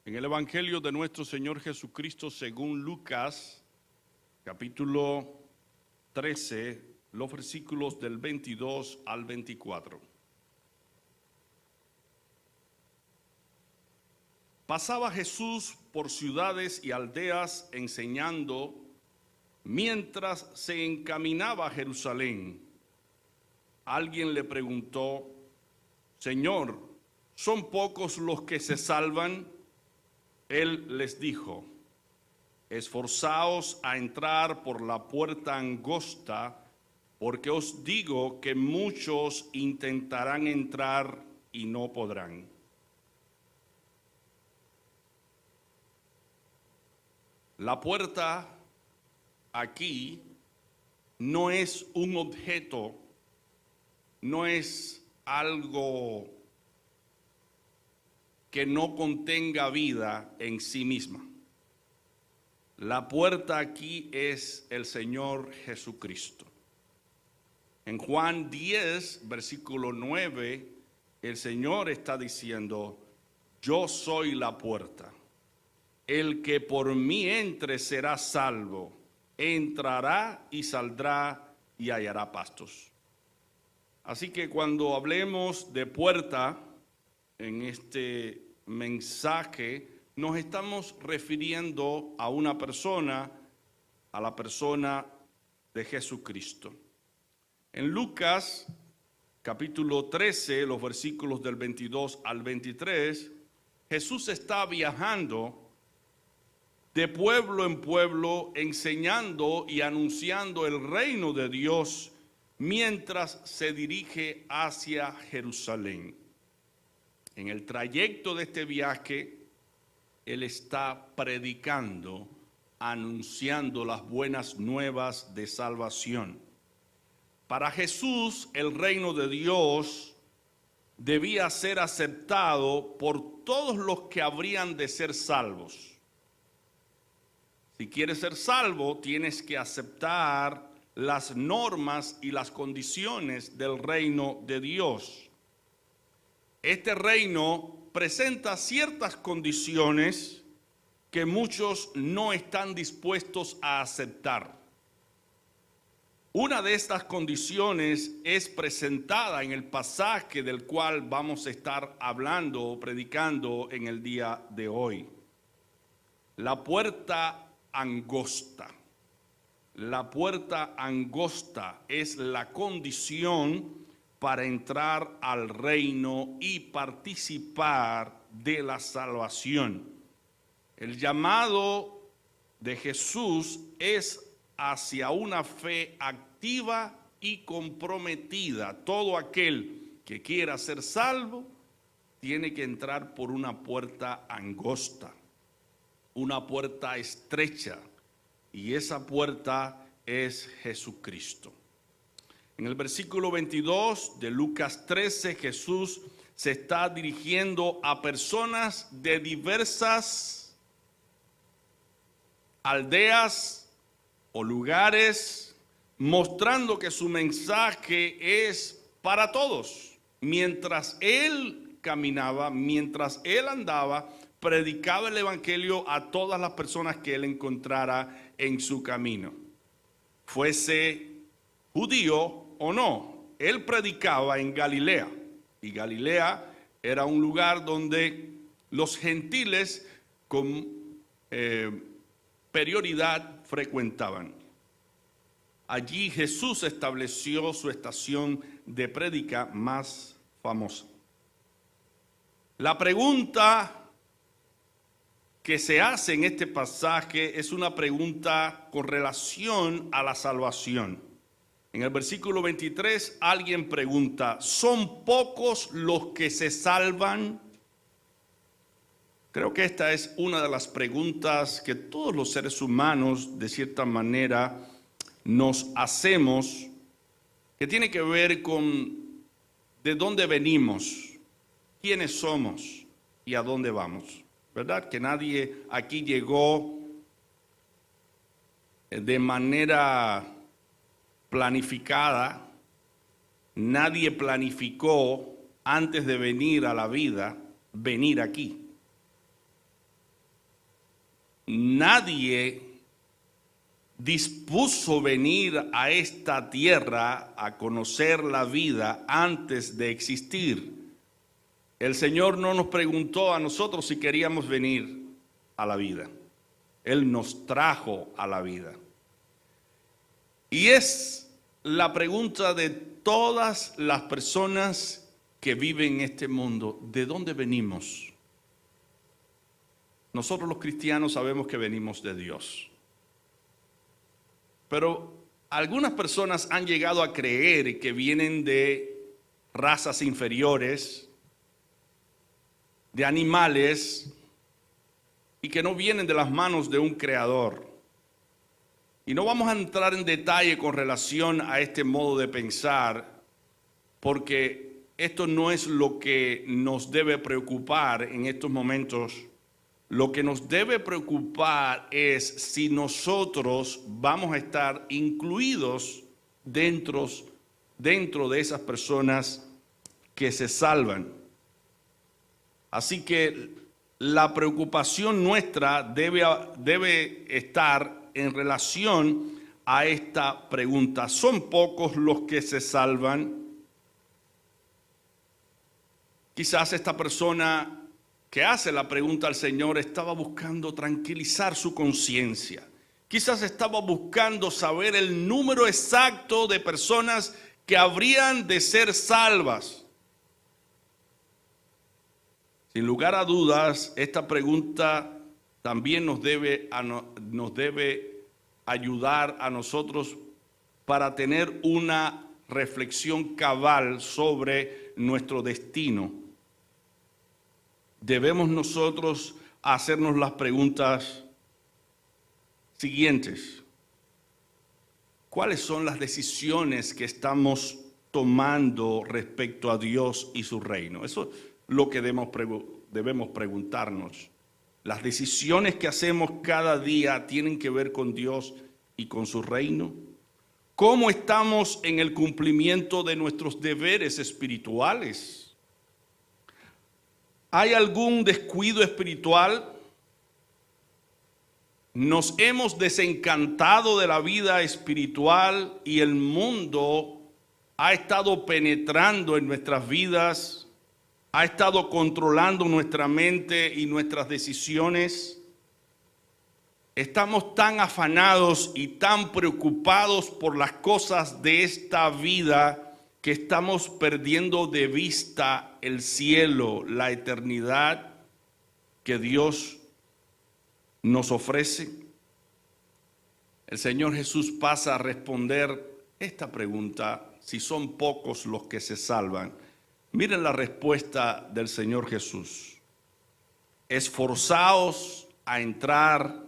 En el Evangelio de nuestro Señor Jesucristo según Lucas, capítulo 13, los versículos del 22 al 24. Pasaba Jesús por ciudades y aldeas enseñando, mientras se encaminaba a Jerusalén. Alguien le preguntó: Señor, ¿son pocos los que se salvan? Él les dijo: esforzaos a entrar por la puerta angosta, porque os digo que muchos intentarán entrar y no podrán. La puerta aquí no es un objeto, no es algo que no contenga vida en sí misma. La puerta aquí es el Señor Jesucristo. En Juan 10, versículo 9, el Señor está diciendo: yo soy la puerta. El que por mí entre será salvo, entrará y saldrá y hallará pastos. Así que cuando hablemos de puerta en este mensaje, nos estamos refiriendo a una persona, a la persona de Jesucristo. En Lucas, capítulo 13, los versículos del 22 al 23, Jesús está viajando de pueblo en pueblo, enseñando y anunciando el reino de Dios mientras se dirige hacia Jerusalén. En el trayecto de este viaje, Él está predicando, anunciando las buenas nuevas de salvación. Para Jesús, el reino de Dios debía ser aceptado por todos los que habrían de ser salvos. Si quieres ser salvo, tienes que aceptar las normas y las condiciones del reino de Dios. Este reino presenta ciertas condiciones que muchos no están dispuestos a aceptar. Una de estas condiciones es presentada en el pasaje del cual vamos a estar hablando o predicando en el día de hoy. La puerta angosta. La puerta angosta es la condición para entrar al reino y participar de la salvación. El llamado de Jesús es hacia una fe activa y comprometida. Todo aquel que quiera ser salvo tiene que entrar por una puerta angosta, una puerta estrecha, y esa puerta es Jesucristo. En el versículo 22 de Lucas 13, Jesús se está dirigiendo a personas de diversas aldeas o lugares, mostrando que su mensaje es para todos. Mientras Él caminaba, mientras Él andaba, predicaba el evangelio a todas las personas que Él encontrara en su camino, fuese judío o no. Él predicaba en Galilea, y Galilea era un lugar donde los gentiles con prioridad frecuentaban. Allí Jesús estableció su estación de prédica más famosa. La pregunta que se hace en este pasaje es una pregunta con relación a la salvación. En el versículo 23, alguien pregunta: ¿son pocos los que se salvan? Creo que esta es una de las preguntas que todos los seres humanos, de cierta manera, nos hacemos, que tiene que ver con de dónde venimos, quiénes somos y a dónde vamos. ¿Verdad? Que nadie aquí llegó de manera planificada, nadie planificó antes de venir a la vida, venir aquí. nadie dispuso venir a esta tierra a conocer la vida antes de existir. El Señor no nos preguntó a nosotros si queríamos venir a la vida. Él nos trajo a la vida. Y es la pregunta de todas las personas que viven en este mundo: ¿de dónde venimos? Nosotros los cristianos sabemos que venimos de Dios. Pero algunas personas han llegado a creer que vienen de razas inferiores, de animales, y que no vienen de las manos de un creador. Y no vamos a entrar en detalle con relación a este modo de pensar, porque esto no es lo que nos debe preocupar en estos momentos. Lo que nos debe preocupar es si nosotros vamos a estar incluidos dentro de esas personas que se salvan. Así que la preocupación nuestra debe estar en relación a esta pregunta. ¿Son pocos los que se salvan? Quizás esta persona que hace la pregunta al Señor estaba buscando tranquilizar su conciencia. Quizás estaba buscando saber el número exacto de personas que habrían de ser salvas. Sin lugar a dudas, esta pregunta también nos debe ayudar a nosotros para tener una reflexión cabal sobre nuestro destino. Debemos nosotros hacernos las preguntas siguientes. ¿Cuáles son las decisiones que estamos tomando respecto a Dios y su reino? Eso es lo que debemos preguntarnos. Las decisiones que hacemos cada día tienen que ver con Dios y con su reino. ¿Cómo estamos en el cumplimiento de nuestros deberes espirituales? ¿Hay algún descuido espiritual? ¿Nos hemos desencantado de la vida espiritual y el mundo ha estado penetrando en nuestras vidas? ¿Ha estado controlando nuestra mente y nuestras decisiones? Estamos tan afanados y tan preocupados por las cosas de esta vida que estamos perdiendo de vista el cielo, la eternidad que Dios nos ofrece. El Señor Jesús pasa a responder esta pregunta: si son pocos los que se salvan. Miren la respuesta del Señor Jesús: esforzaos a entrar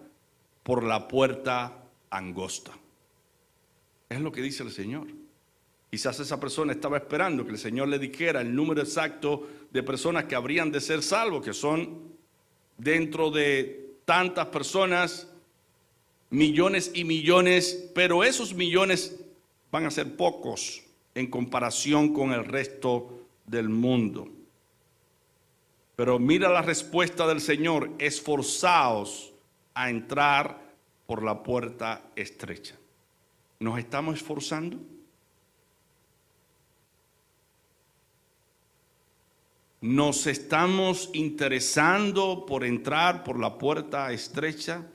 por la puerta angosta. Es lo que dice el Señor. Quizás esa persona estaba esperando que el Señor le dijera el número exacto de personas que habrían de ser salvos, que son dentro de tantas personas, millones y millones, pero esos millones van a ser pocos en comparación con el resto del mundo. Pero mira la respuesta del Señor: esforzaos a entrar por la puerta estrecha. ¿Nos estamos esforzando? ¿Nos estamos interesando por entrar por la puerta estrecha?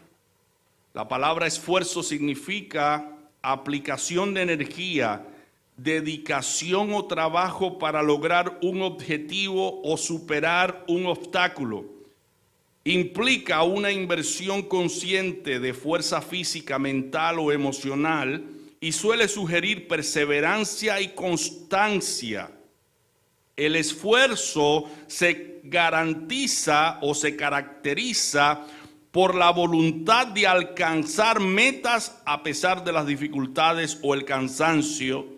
La palabra esfuerzo significa aplicación de energía, dedicación o trabajo para lograr un objetivo o superar un obstáculo. Implica una inversión consciente de fuerza física, mental o emocional y suele sugerir perseverancia y constancia. El esfuerzo se garantiza o se caracteriza por la voluntad de alcanzar metas a pesar de las dificultades o el cansancio,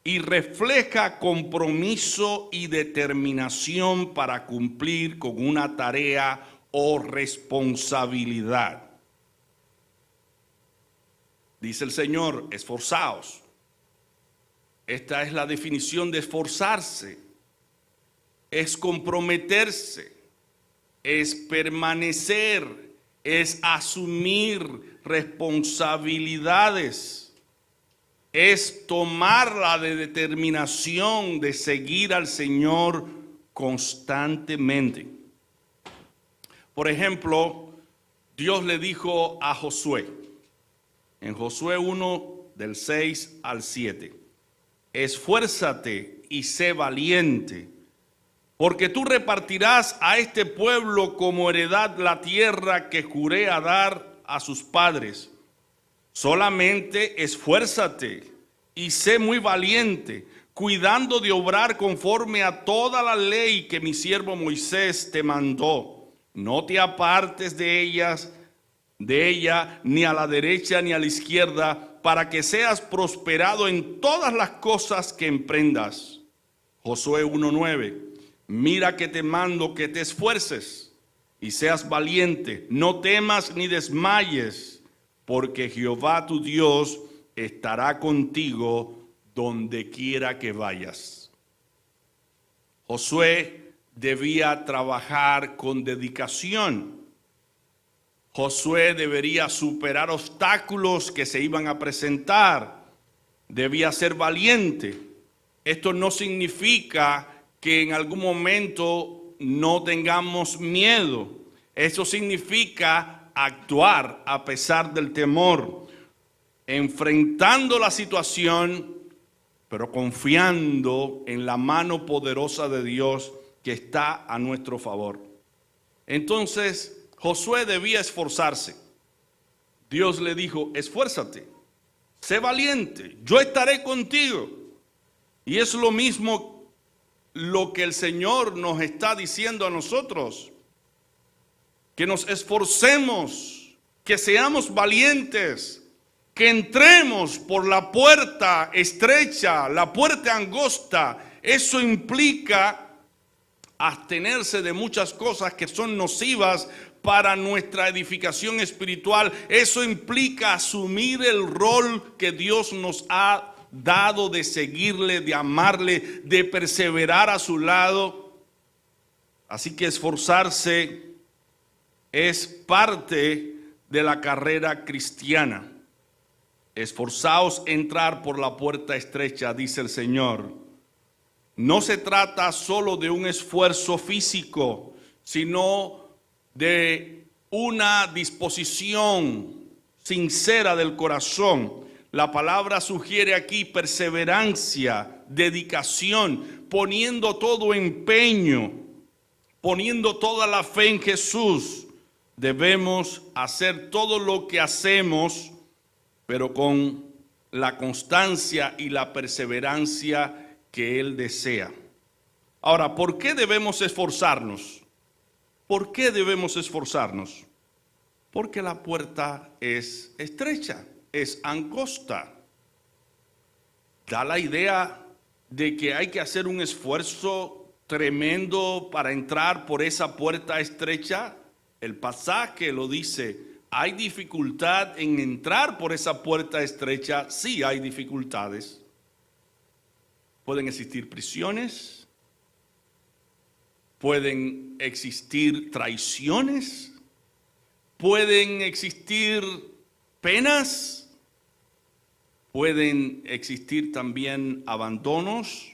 y refleja compromiso y determinación para cumplir con una tarea o responsabilidad. Dice el Señor: esforzaos. Esta es la definición de esforzarse. Es comprometerse, es permanecer, es asumir responsabilidades, es tomar la determinación de seguir al Señor constantemente. Por ejemplo, Dios le dijo a Josué, en Josué 1, del 6 al 7, esfuérzate y sé valiente, porque tú repartirás a este pueblo como heredad la tierra que juré a dar a sus padres. Solamente esfuérzate y sé muy valiente, cuidando de obrar conforme a toda la ley que mi siervo Moisés te mandó. No te apartes de ella, ni a la derecha ni a la izquierda, para que seas prosperado en todas las cosas que emprendas. Josué 1:9. Mira que te mando que te esfuerces y seas valiente, no temas ni desmayes, porque Jehová tu Dios estará contigo donde quiera que vayas. Josué debía trabajar con dedicación. Josué debería superar obstáculos que se iban a presentar. Debía ser valiente. Esto no significa que en algún momento no tengamos miedo. Eso significa actuar a pesar del temor, enfrentando la situación, pero confiando en la mano poderosa de Dios que está a nuestro favor. Entonces, Josué debía esforzarse. Dios le dijo, esfuérzate, sé valiente, yo estaré contigo. Y es lo mismo lo que el Señor nos está diciendo a nosotros, que nos esforcemos, que seamos valientes, que entremos por la puerta estrecha, la puerta angosta. Eso implica abstenerse de muchas cosas que son nocivas para nuestra edificación espiritual. Eso implica asumir el rol que Dios nos ha dado de seguirle, de amarle, de perseverar a su lado. Así que esforzarse es parte de la carrera cristiana. Esforzaos a entrar por la puerta estrecha, dice el Señor. No se trata solo de un esfuerzo físico, sino de una disposición sincera del corazón. La palabra sugiere aquí perseverancia, dedicación, poniendo todo empeño, poniendo toda la fe en Jesús. Debemos hacer todo lo que hacemos, pero con la constancia y la perseverancia que Él desea. Ahora, ¿por qué debemos esforzarnos? ¿Por qué debemos esforzarnos? Porque la puerta es estrecha, es angosta. Da la idea de que hay que hacer un esfuerzo tremendo para entrar por esa puerta estrecha. El pasaje lo dice. ¿Hay dificultad en entrar por esa puerta estrecha? Sí, hay dificultades. Pueden existir prisiones, pueden existir traiciones, pueden existir penas, pueden existir también abandonos,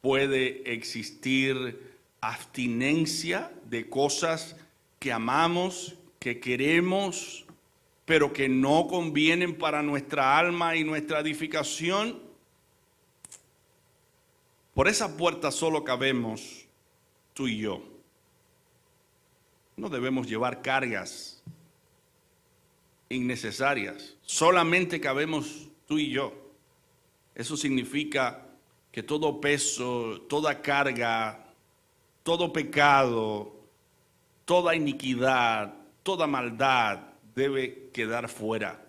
puede existir abstinencia de cosas que amamos, que queremos, pero que no convienen para nuestra alma y nuestra edificación. Por esa puerta solo cabemos tú y yo. No debemos llevar cargas innecesarias. Solamente cabemos tú y yo. Eso significa que todo peso, toda carga, todo pecado, toda iniquidad, toda maldad debe quedar fuera.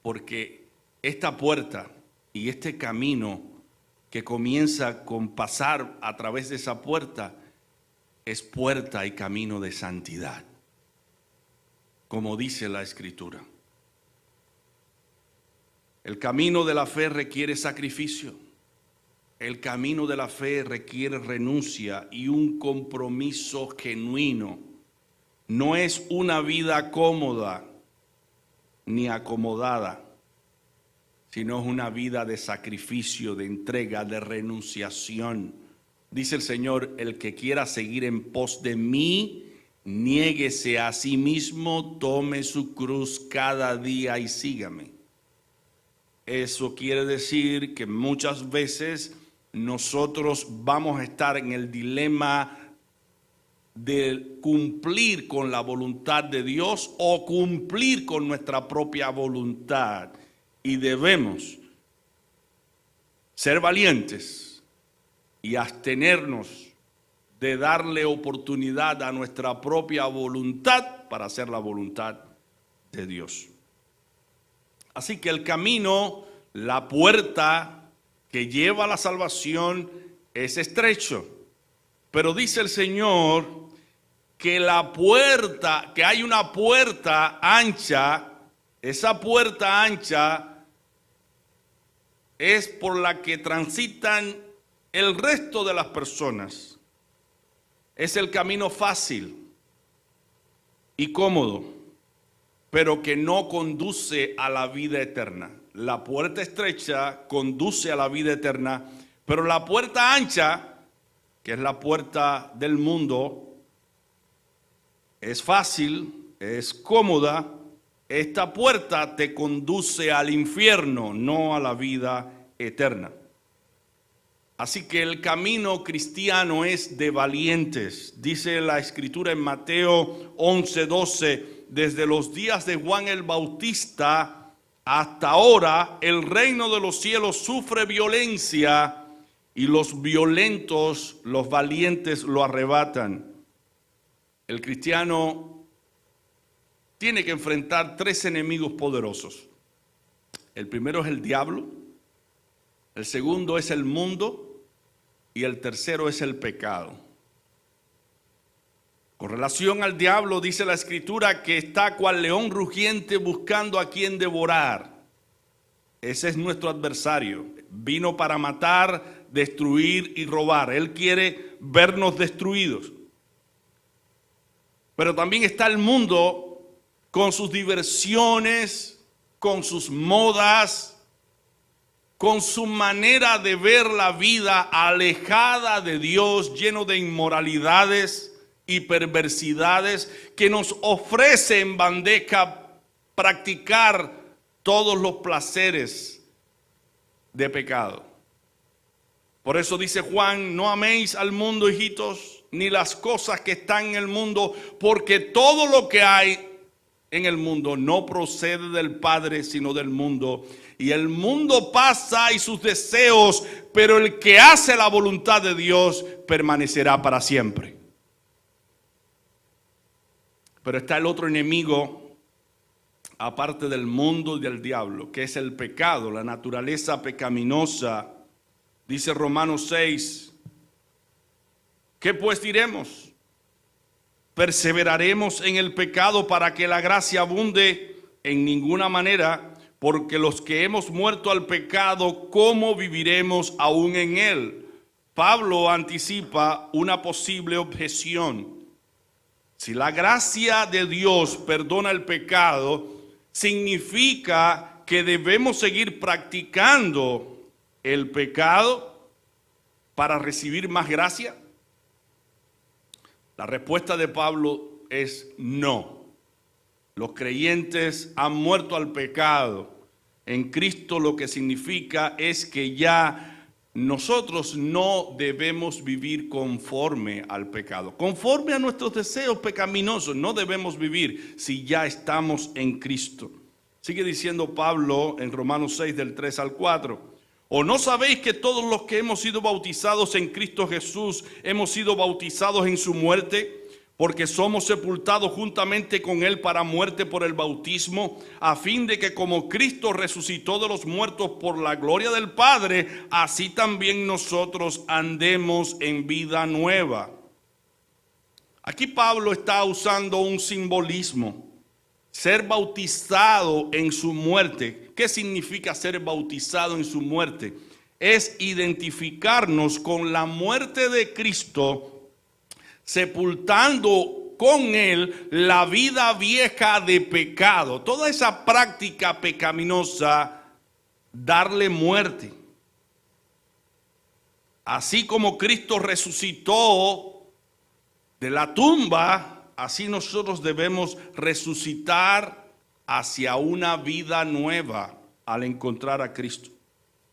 Porque esta puerta y este camino que comienza con pasar a través de esa puerta es puerta y camino de santidad, como dice la Escritura. El camino de la fe requiere sacrificio. El camino de la fe requiere renuncia y un compromiso genuino no es una vida cómoda ni acomodada, sino es una vida de sacrificio, de entrega, de renunciación. Dice el Señor, el que quiera seguir en pos de mí, niéguese a sí mismo, tome su cruz cada día y sígame. Eso quiere decir que muchas veces nosotros vamos a estar en el dilema de cumplir con la voluntad de Dios o cumplir con nuestra propia voluntad. Y debemos ser valientes y abstenernos de darle oportunidad a nuestra propia voluntad para hacer la voluntad de Dios. Así que el camino, la puerta que lleva a la salvación es estrecho. Pero dice el Señor que la puerta, que hay una puerta ancha, esa puerta ancha es por la que transitan el resto de las personas. Es el camino fácil y cómodo, pero que no conduce a la vida eterna. La puerta estrecha conduce a la vida eterna, pero la puerta ancha, que es la puerta del mundo, es fácil, es cómoda. Esta puerta te conduce al infierno, no a la vida eterna. Así que el camino cristiano es de valientes. Dice la Escritura en Mateo 11:12, desde los días de Juan el Bautista hasta ahora, el reino de los cielos sufre violencia y los violentos, los valientes lo arrebatan. El cristiano tiene que enfrentar tres enemigos poderosos. El primero es el diablo, el segundo es el mundo y el tercero es el pecado. Con relación al diablo, dice la Escritura que está cual león rugiente buscando a quien devorar. Ese es nuestro adversario. Vino para matar, destruir y robar. Él quiere vernos destruidos. Pero también está el mundo con sus diversiones, con sus modas, con su manera de ver la vida alejada de Dios, lleno de inmoralidades y perversidades, que nos ofrece en bandeja practicar todos los placeres de pecado. Por eso dice Juan, no améis al mundo, hijitos, ni las cosas que están en el mundo, porque todo lo que hay en el mundo no procede del Padre, sino del mundo. Y el mundo pasa y sus deseos, pero el que hace la voluntad de Dios permanecerá para siempre. Pero está el otro enemigo, aparte del mundo y del diablo, que es el pecado, la naturaleza pecaminosa. Dice Romanos 6, ¿qué pues diremos? ¿Perseveraremos en el pecado para que la gracia abunde? En ninguna manera, porque los que hemos muerto al pecado, ¿cómo viviremos aún en él? Pablo anticipa una posible objeción. Si la gracia de Dios perdona el pecado, ¿significa que debemos seguir practicando el pecado para recibir más gracia? La respuesta de Pablo es no. Los creyentes han muerto al pecado en Cristo, lo que significa es que ya nosotros no debemos vivir conforme al pecado, conforme a nuestros deseos pecaminosos. No debemos vivir si ya estamos en Cristo. Sigue diciendo Pablo en Romanos 6 del 3 al 4. ¿O no sabéis que todos los que hemos sido bautizados en Cristo Jesús hemos sido bautizados en su muerte? Porque somos sepultados juntamente con Él para muerte por el bautismo, a fin de que como Cristo resucitó de los muertos por la gloria del Padre, así también nosotros andemos en vida nueva. Aquí Pablo está usando un simbolismo. Ser bautizado en su muerte. ¿Qué significa ser bautizado en su muerte? Es identificarnos con la muerte de Cristo, sepultando con él la vida vieja de pecado. Toda esa práctica pecaminosa, darle muerte. Así como Cristo resucitó de la tumba, así nosotros debemos resucitar hacia una vida nueva al encontrar a Cristo.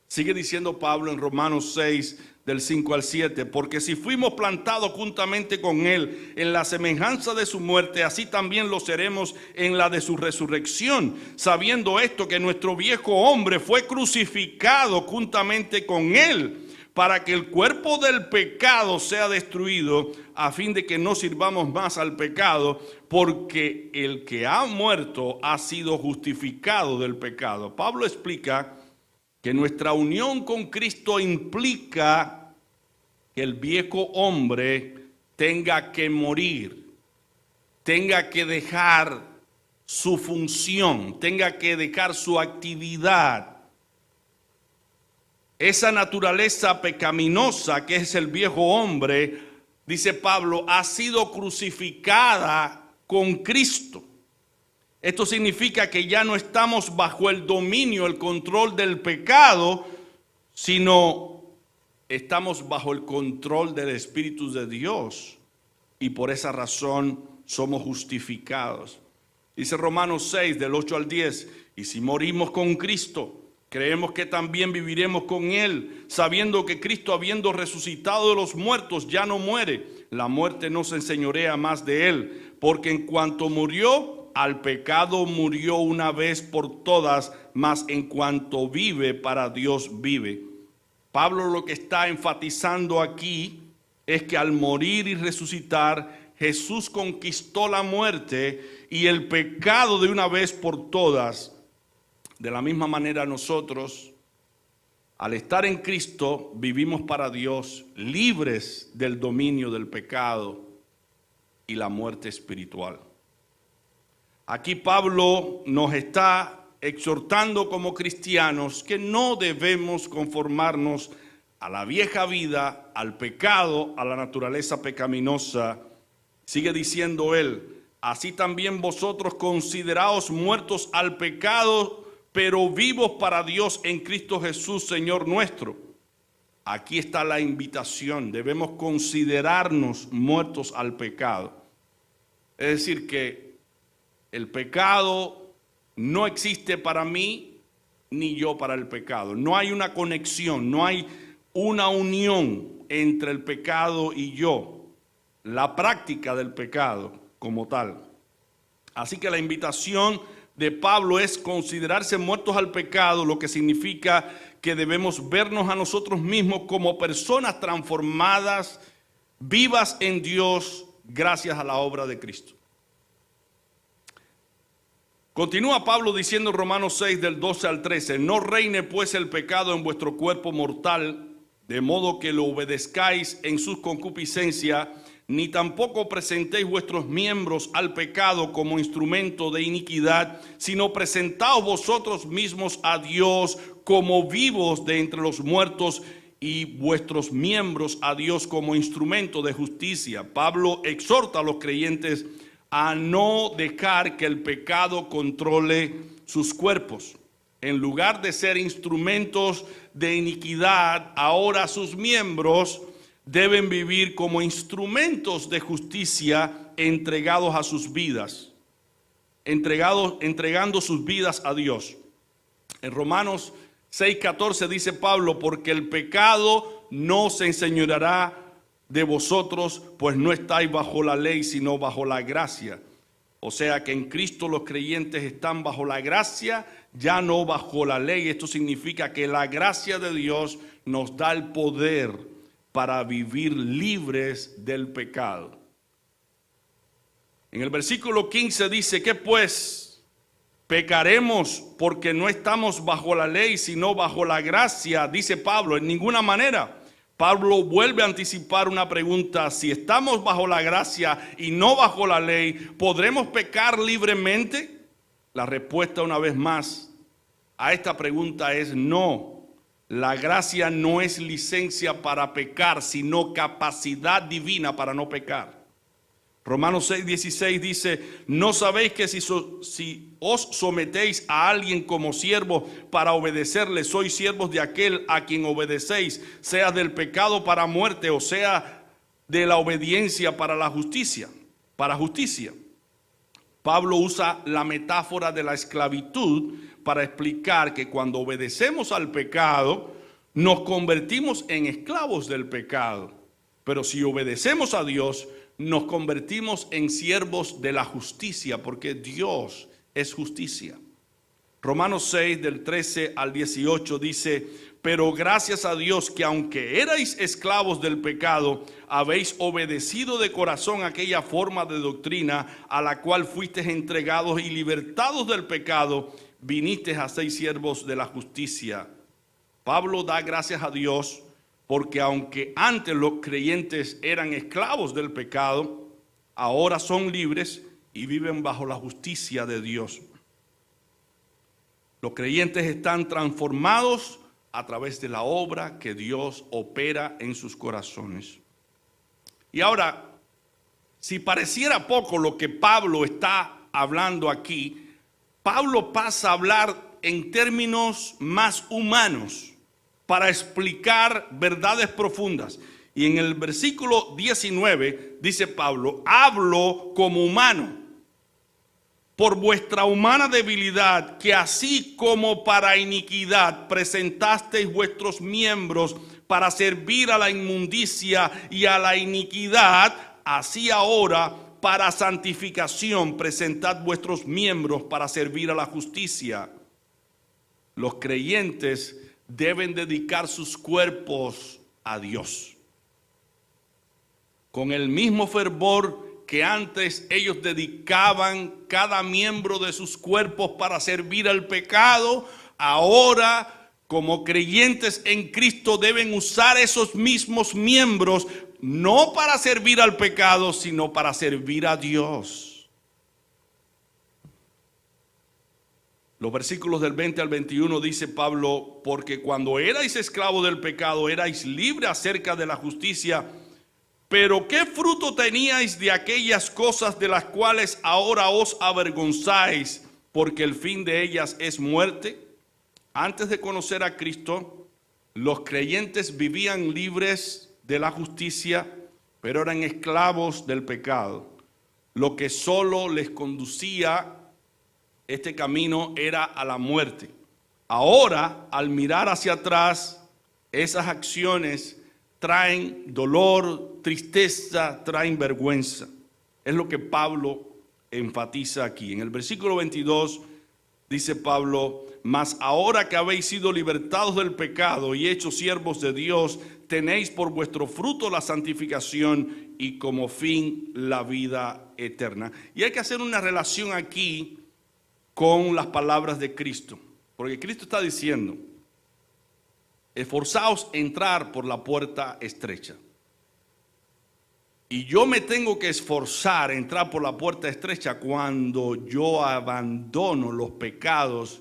Sigue diciendo Pablo en Romanos 6, del 5 al 7, porque si fuimos plantados juntamente con Él en la semejanza de su muerte, así también lo seremos en la de su resurrección, sabiendo esto, que nuestro viejo hombre fue crucificado juntamente con Él, para que el cuerpo del pecado sea destruido, a fin de que no sirvamos más al pecado, porque el que ha muerto ha sido justificado del pecado. Pablo explica que nuestra unión con Cristo implica que el viejo hombre tenga que morir, tenga que dejar su función, tenga que dejar su actividad. Esa naturaleza pecaminosa que es el viejo hombre, dice Pablo, ha sido crucificada con Cristo. Esto significa que ya no estamos bajo el dominio, el control del pecado, sino estamos bajo el control del Espíritu de Dios. Y por esa razón somos justificados. Dice Romanos 6, del 8 al 10, y si morimos con Cristo, creemos que también viviremos con Él, sabiendo que Cristo, habiendo resucitado de los muertos, ya no muere. La muerte no se enseñorea más de Él, porque en cuanto murió, al pecado murió una vez por todas, mas en cuanto vive, para Dios vive. Pablo lo que está enfatizando aquí es que al morir y resucitar, Jesús conquistó la muerte y el pecado de una vez por todas. De la misma manera nosotros, al estar en Cristo, vivimos para Dios, libres del dominio del pecado y la muerte espiritual. Aquí Pablo nos está exhortando como cristianos que no debemos conformarnos a la vieja vida, al pecado, a la naturaleza pecaminosa. Sigue diciendo él, así también vosotros consideraos muertos al pecado, pero vivos para Dios en Cristo Jesús, Señor nuestro. Aquí está la invitación, debemos considerarnos muertos al pecado. Es decir, que el pecado no existe para mí, ni yo para el pecado. No hay una conexión, no hay una unión entre el pecado y yo. La práctica del pecado como tal. Así que la invitación de Pablo es considerarse muertos al pecado, lo que significa que debemos vernos a nosotros mismos como personas transformadas, vivas en Dios, gracias a la obra de Cristo. Continúa Pablo diciendo en Romanos 6 del 12 al 13, no reine pues el pecado en vuestro cuerpo mortal, de modo que lo obedezcáis en sus concupiscencias, ni tampoco presentéis vuestros miembros al pecado como instrumento de iniquidad, sino presentaos vosotros mismos a Dios como vivos de entre los muertos y vuestros miembros a Dios como instrumento de justicia. Pablo exhorta a los creyentes a no dejar que el pecado controle sus cuerpos. En lugar de ser instrumentos de iniquidad, ahora sus miembros deben vivir como instrumentos de justicia entregados a sus vidas, entregando sus vidas a Dios. En Romanos 6:14 dice Pablo, porque el pecado no se enseñoreará de vosotros, pues no estáis bajo la ley, sino bajo la gracia. O sea que en Cristo los creyentes están bajo la gracia, ya no bajo la ley. Esto significa que la gracia de Dios nos da el poder para vivir libres del pecado. En el versículo 15 dice, ¿qué pues? ¿Pecaremos porque no estamos bajo la ley, sino bajo la gracia? Dice Pablo, en ninguna manera. Pablo vuelve a anticipar una pregunta, si estamos bajo la gracia y no bajo la ley, ¿podremos pecar libremente? La respuesta una vez más a esta pregunta es no. La gracia no es licencia para pecar, sino capacidad divina para no pecar. Romanos 6:16 dice, ¿no sabéis que si os sometéis a alguien como siervos para obedecerle, sois siervos de aquel a quien obedecéis, sea del pecado para muerte o sea de la obediencia para la justicia? Para justicia. Pablo usa la metáfora de la esclavitud para explicar que cuando obedecemos al pecado, nos convertimos en esclavos del pecado. Pero si obedecemos a Dios, nos convertimos en siervos de la justicia, porque Dios es justicia. Romanos 6, del 13 al 18 dice, pero gracias a Dios que aunque erais esclavos del pecado, habéis obedecido de corazón aquella forma de doctrina a la cual fuisteis entregados y libertados del pecado, vinisteis a ser siervos de la justicia. Pablo da gracias a Dios porque aunque antes los creyentes eran esclavos del pecado, ahora son libres y viven bajo la justicia de Dios. Los creyentes están transformados a través de la obra que Dios opera en sus corazones. Y ahora, si pareciera poco lo que Pablo está hablando aquí, Pablo pasa a hablar en términos más humanos para explicar verdades profundas. Y en el versículo 19 dice Pablo, hablo como humano, por vuestra humana debilidad, que así como para iniquidad presentasteis vuestros miembros para servir a la inmundicia y a la iniquidad, así ahora para santificación presentad vuestros miembros para servir a la justicia. Los creyentes deben dedicar sus cuerpos a Dios con el mismo fervor que antes ellos dedicaban cada miembro de sus cuerpos para servir al pecado. Ahora, como creyentes en Cristo, deben usar esos mismos miembros no para servir al pecado, sino para servir a Dios. Los versículos del 20 al 21 dice Pablo, porque cuando erais esclavos del pecado, erais libres acerca de la justicia. Pero ¿qué fruto teníais de aquellas cosas de las cuales ahora os avergonzáis? Porque el fin de ellas es muerte. Antes de conocer a Cristo, los creyentes vivían libres de la justicia, pero eran esclavos del pecado. Lo que solo les conducía este camino era a la muerte. Ahora, al mirar hacia atrás, esas acciones traen dolor, tristeza, traen vergüenza. Es lo que Pablo enfatiza aquí. En el versículo 22 dice Pablo, mas ahora que habéis sido libertados del pecado y hechos siervos de Dios, tenéis por vuestro fruto la santificación y como fin la vida eterna. Y hay que hacer una relación aquí con las palabras de Cristo, porque Cristo está diciendo, esforzaos a entrar por la puerta estrecha. Y yo me tengo que esforzar a entrar por la puerta estrecha cuando yo abandono los pecados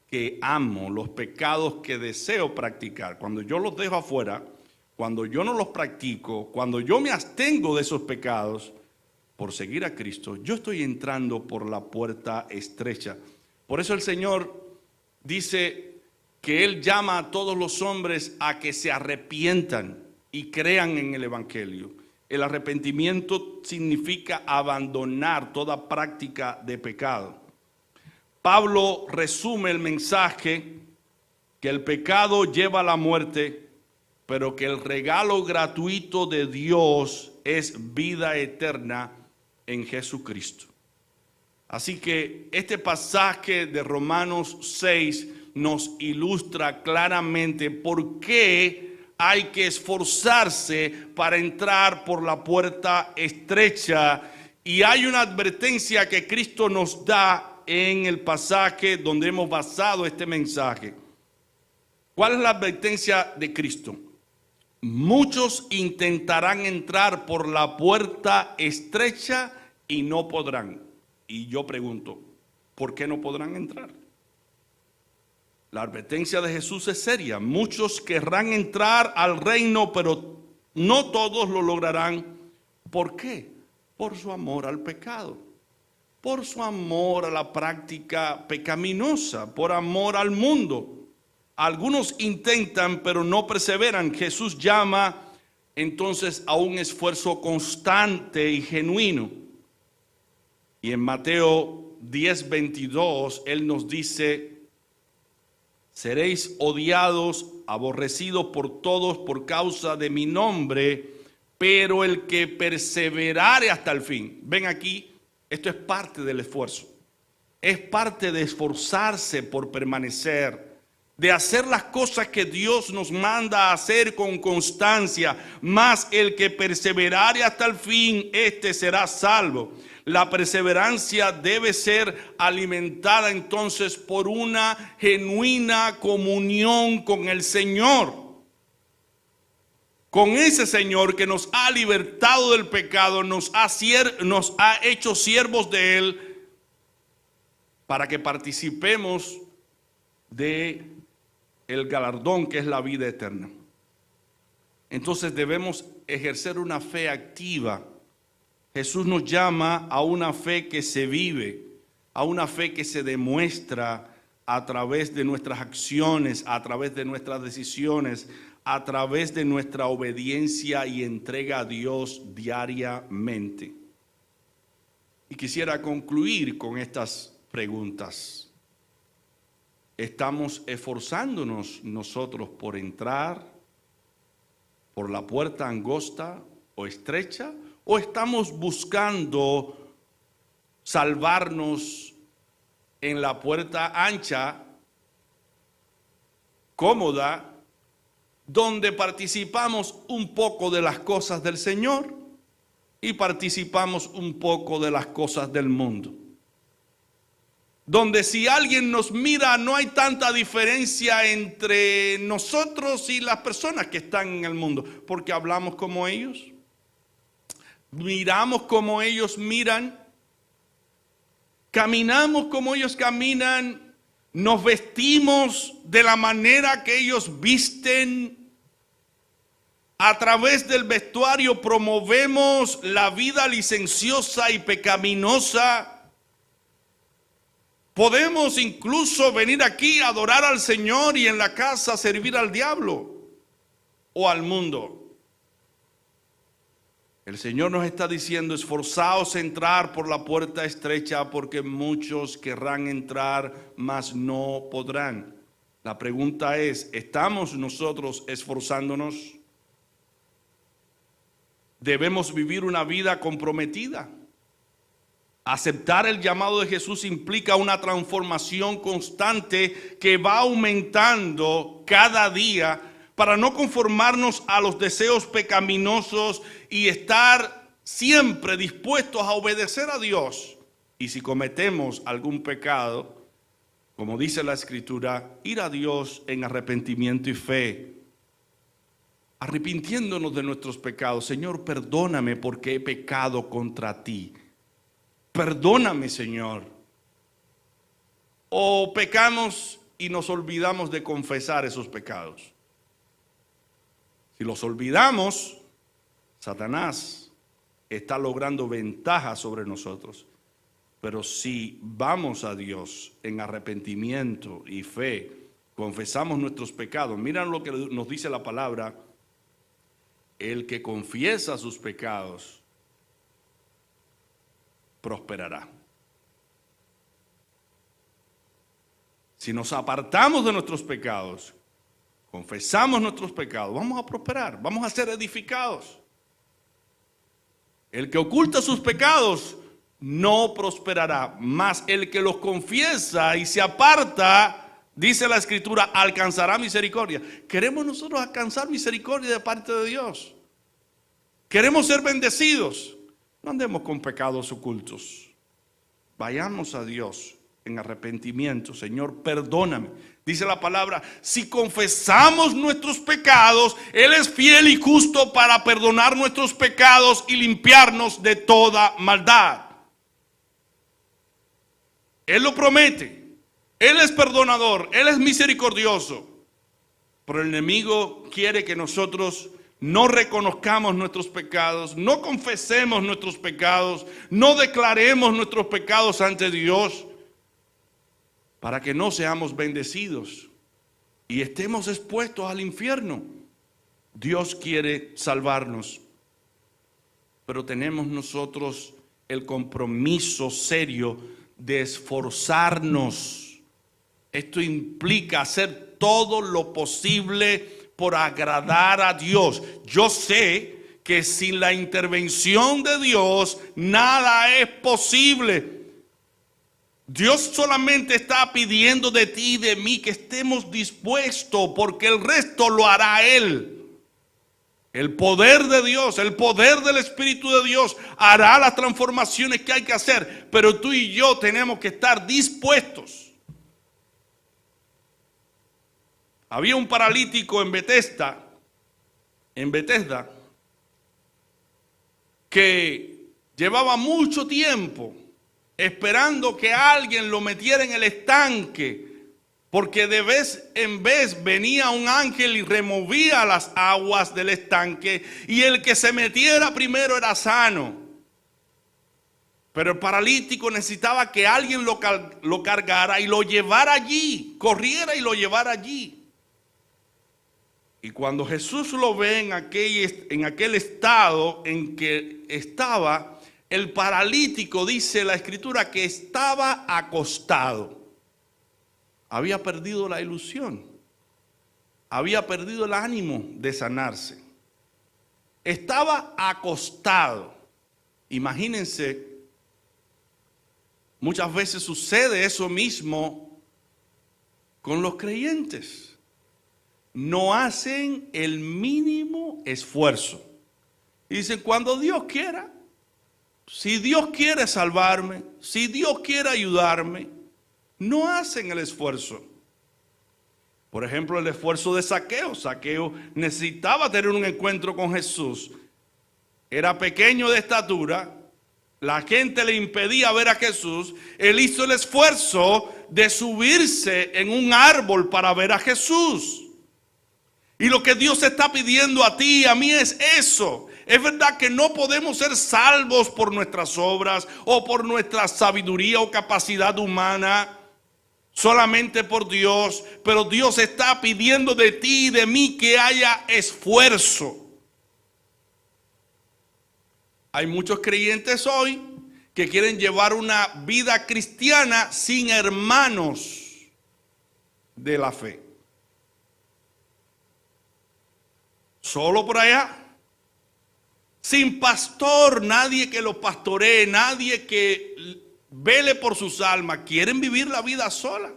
que amo, los pecados que deseo practicar. Cuando yo los dejo afuera, cuando yo no los practico, cuando yo me abstengo de esos pecados por seguir a Cristo, yo estoy entrando por la puerta estrecha. Por eso el Señor dice que Él llama a todos los hombres a que se arrepientan y crean en el Evangelio. El arrepentimiento significa abandonar toda práctica de pecado. Pablo resume el mensaje que el pecado lleva a la muerte, pero que el regalo gratuito de Dios es vida eterna en Jesucristo. Así que este pasaje de Romanos 6 nos ilustra claramente por qué hay que esforzarse para entrar por la puerta estrecha. Y hay una advertencia que Cristo nos da en el pasaje donde hemos basado este mensaje. ¿Cuál es la advertencia de Cristo? Muchos intentarán entrar por la puerta estrecha y no podrán. Y yo pregunto, ¿por qué no podrán entrar? La advertencia de Jesús es seria. Muchos querrán entrar al reino, pero no todos lo lograrán. ¿Por qué? Por su amor al pecado, por su amor a la práctica pecaminosa, por amor al mundo. Algunos intentan, pero no perseveran. Jesús llama entonces a un esfuerzo constante y genuino. Y en Mateo 10:22, Él nos dice: seréis odiados, aborrecidos por todos por causa de mi nombre, pero el que perseverare hasta el fin. Ven aquí, esto es parte del esfuerzo. Es parte de esforzarse por permanecer, de hacer las cosas que Dios nos manda a hacer con constancia. Mas el que perseverare hasta el fin, este será salvo. La perseverancia debe ser alimentada entonces por una genuina comunión con el Señor. Con ese Señor que nos ha libertado del pecado, nos ha hecho siervos de Él, para que participemos de el galardón que es la vida eterna. Entonces debemos ejercer una fe activa. Jesús nos llama a una fe que se vive, a una fe que se demuestra a través de nuestras acciones, a través de nuestras decisiones, a través de nuestra obediencia y entrega a Dios diariamente. Y quisiera concluir con estas preguntas. ¿Estamos esforzándonos nosotros por entrar por la puerta angosta o estrecha? ¿O estamos buscando salvarnos en la puerta ancha, cómoda, donde participamos un poco de las cosas del Señor y participamos un poco de las cosas del mundo? Donde si alguien nos mira, no hay tanta diferencia entre nosotros y las personas que están en el mundo, porque hablamos como ellos, miramos como ellos miran, caminamos como ellos caminan, nos vestimos de la manera que ellos visten. A través del vestuario promovemos la vida licenciosa y pecaminosa. Podemos incluso venir aquí a adorar al Señor y en la casa servir al diablo o al mundo. El Señor nos está diciendo: esforzaos a entrar por la puerta estrecha, porque muchos querrán entrar, mas no podrán. La pregunta es: ¿estamos nosotros esforzándonos? Debemos vivir una vida comprometida. Aceptar el llamado de Jesús implica una transformación constante que va aumentando cada día, para no conformarnos a los deseos pecaminosos y estar siempre dispuestos a obedecer a Dios. Y si cometemos algún pecado, como dice la Escritura, ir a Dios en arrepentimiento y fe, arrepintiéndonos de nuestros pecados. Señor, perdóname porque he pecado contra ti. Perdóname, Señor. O pecamos y nos olvidamos de confesar esos pecados. Si los olvidamos, Satanás está logrando ventaja sobre nosotros. Pero si vamos a Dios en arrepentimiento y fe, confesamos nuestros pecados. Miren lo que nos dice la palabra: el que confiesa sus pecados prosperará. Si nos apartamos de nuestros pecados, confesamos nuestros pecados, vamos a prosperar, vamos a ser edificados. El que oculta sus pecados no prosperará, mas el que los confiesa y se aparta, dice la Escritura, alcanzará misericordia. ¿Queremos nosotros alcanzar misericordia de parte de Dios? ¿Queremos ser bendecidos? No andemos con pecados ocultos. Vayamos a Dios en arrepentimiento. Señor, perdóname. Dice la palabra: si confesamos nuestros pecados, Él es fiel y justo para perdonar nuestros pecados y limpiarnos de toda maldad. Él lo promete. Él es perdonador, Él es misericordioso. Pero el enemigo quiere que nosotros no reconozcamos nuestros pecados, no confesemos nuestros pecados, no declaremos nuestros pecados ante Dios, para que no seamos bendecidos y estemos expuestos al infierno. Dios quiere salvarnos, pero tenemos nosotros el compromiso serio de esforzarnos. Esto implica hacer todo lo posible por agradar a Dios. Yo sé que sin la intervención de Dios nada es posible. Dios solamente está pidiendo de ti y de mí que estemos dispuestos, porque el resto lo hará Él. El poder de Dios, el poder del Espíritu de Dios hará las transformaciones que hay que hacer, pero tú y yo tenemos que estar dispuestos. Había un paralítico en Bethesda, que llevaba mucho tiempo esperando que alguien lo metiera en el estanque, porque de vez en vez venía un ángel y removía las aguas del estanque, y el que se metiera primero era sano. Pero el paralítico necesitaba que alguien lo cargara y lo llevara allí, corriera y lo llevara allí. Y cuando Jesús lo ve en aquel estado en que estaba, el paralítico, dice la Escritura, que estaba acostado. Había perdido la ilusión, había perdido el ánimo de sanarse. Estaba acostado. Imagínense, muchas veces sucede eso mismo con los creyentes. No hacen el mínimo esfuerzo. Y dicen, cuando Dios quiera, si Dios quiere salvarme, si Dios quiere ayudarme, no hacen el esfuerzo. Por ejemplo, el esfuerzo de Zaqueo. Zaqueo necesitaba tener un encuentro con Jesús. Era pequeño de estatura, la gente le impedía ver a Jesús. Él hizo el esfuerzo de subirse en un árbol para ver a Jesús. Y lo que Dios está pidiendo a ti y a mí es eso. Es verdad que no podemos ser salvos por nuestras obras o por nuestra sabiduría o capacidad humana, solamente por Dios, pero Dios está pidiendo de ti y de mí que haya esfuerzo. Hay muchos creyentes hoy que quieren llevar una vida cristiana sin hermanos de la fe. Solo por allá, sin pastor, nadie que los pastoree, nadie que vele por sus almas. Quieren vivir la vida sola,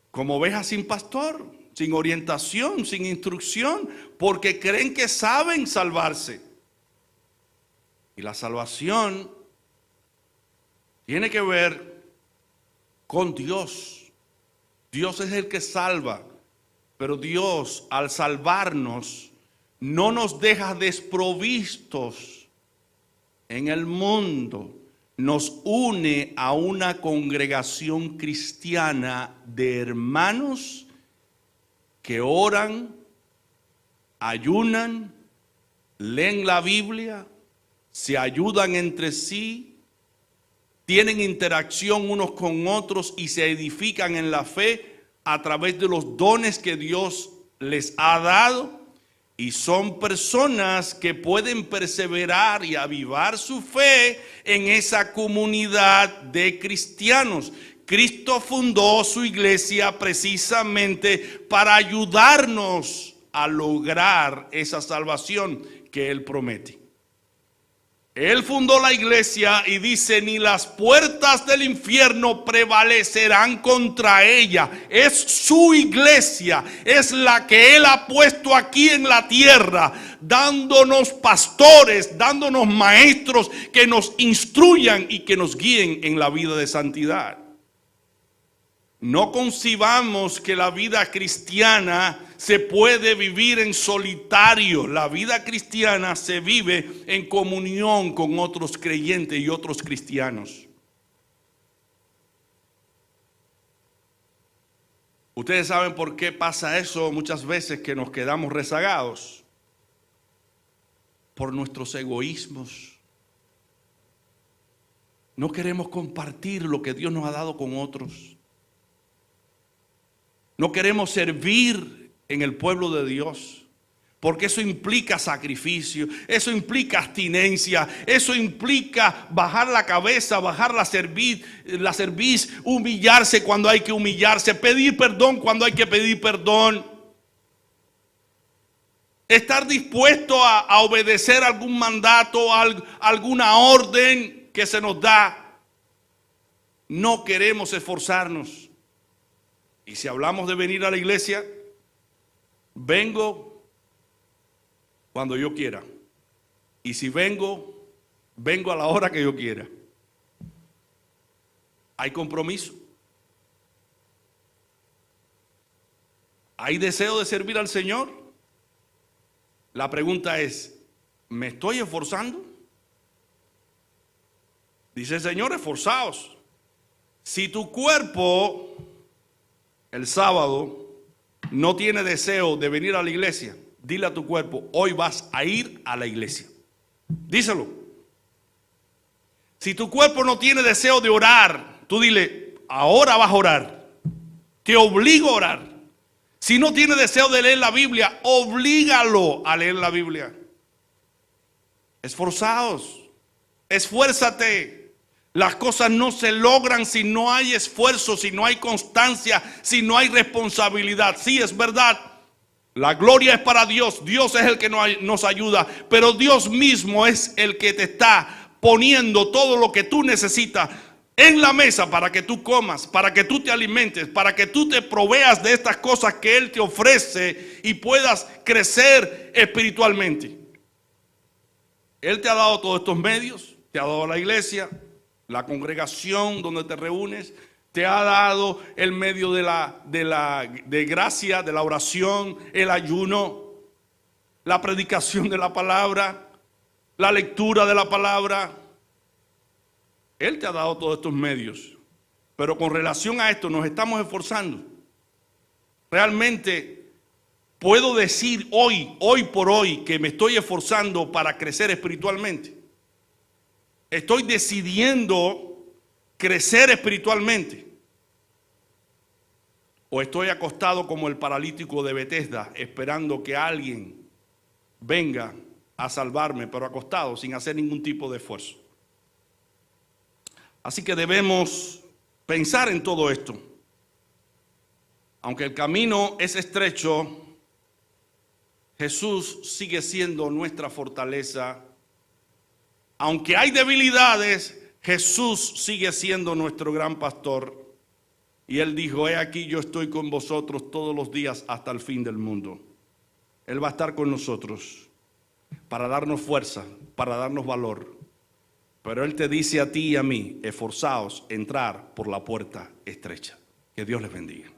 como ovejas sin pastor, sin orientación, sin instrucción, porque creen que saben salvarse. Y la salvación tiene que ver con Dios. Dios es el que salva. Pero Dios, al salvarnos, no nos deja desprovistos en el mundo. Nos une a una congregación cristiana de hermanos que oran, ayunan, leen la Biblia, se ayudan entre sí, tienen interacción unos con otros y se edifican en la fe a través de los dones que Dios les ha dado, y son personas que pueden perseverar y avivar su fe en esa comunidad de cristianos. Cristo fundó su iglesia precisamente para ayudarnos a lograr esa salvación que Él promete. Él fundó la iglesia y dice, ni las puertas del infierno prevalecerán contra ella. Es su iglesia, es la que Él ha puesto aquí en la tierra, dándonos pastores, dándonos maestros que nos instruyan y que nos guíen en la vida de santidad. No concibamos que la vida cristiana se puede vivir en solitario. La vida cristiana se vive en comunión con otros creyentes y otros cristianos. Ustedes saben por qué pasa eso muchas veces, que nos quedamos rezagados. Por nuestros egoísmos. No queremos compartir lo que Dios nos ha dado con otros. No queremos servir en el pueblo de Dios, porque eso implica sacrificio, eso implica abstinencia, eso implica bajar la cabeza, bajar la cerviz, humillarse cuando hay que humillarse, pedir perdón cuando hay que pedir perdón, estar dispuesto a obedecer algún mandato, alguna orden que se nos da. No queremos esforzarnos. Y si hablamos de venir a la iglesia, vengo cuando yo quiera. Y si vengo a la hora que yo quiera. Hay compromiso. ¿Hay deseo de servir al Señor? La pregunta es, ¿me estoy esforzando? Dice el Señor, esforzaos. Si tu cuerpo el sábado no tiene deseo de venir a la iglesia, dile a tu cuerpo, hoy vas a ir a la iglesia. Díselo. Si tu cuerpo no tiene deseo de orar, tú dile, ahora vas a orar. Te obligo a orar. Si no tiene deseo de leer la Biblia, oblígalo a leer la Biblia. Esforzaos, esfuérzate. Las cosas no se logran si no hay esfuerzo, si no hay constancia, si no hay responsabilidad. Sí, es verdad. La gloria es para Dios. Dios es el que nos ayuda. Pero Dios mismo es el que te está poniendo todo lo que tú necesitas en la mesa para que tú comas, para que tú te alimentes, para que tú te proveas de estas cosas que Él te ofrece y puedas crecer espiritualmente. Él te ha dado todos estos medios, te ha dado la iglesia, la congregación donde te reúnes, te ha dado el medio de gracia, de la oración, el ayuno, la predicación de la palabra, la lectura de la palabra. Él te ha dado todos estos medios. Pero con relación a esto nos estamos esforzando. Realmente puedo decir hoy por hoy, que me estoy esforzando para crecer espiritualmente. Estoy decidiendo crecer espiritualmente. O estoy acostado como el paralítico de Betesda, esperando que alguien venga a salvarme, pero acostado sin hacer ningún tipo de esfuerzo. Así que debemos pensar en todo esto. Aunque el camino es estrecho, Jesús sigue siendo nuestra fortaleza. Aunque hay debilidades, Jesús sigue siendo nuestro gran pastor. Y Él dijo, he aquí yo estoy con vosotros todos los días hasta el fin del mundo. Él va a estar con nosotros para darnos fuerza, para darnos valor. Pero Él te dice a ti y a mí, esforzaos, entrar por la puerta estrecha. Que Dios les bendiga.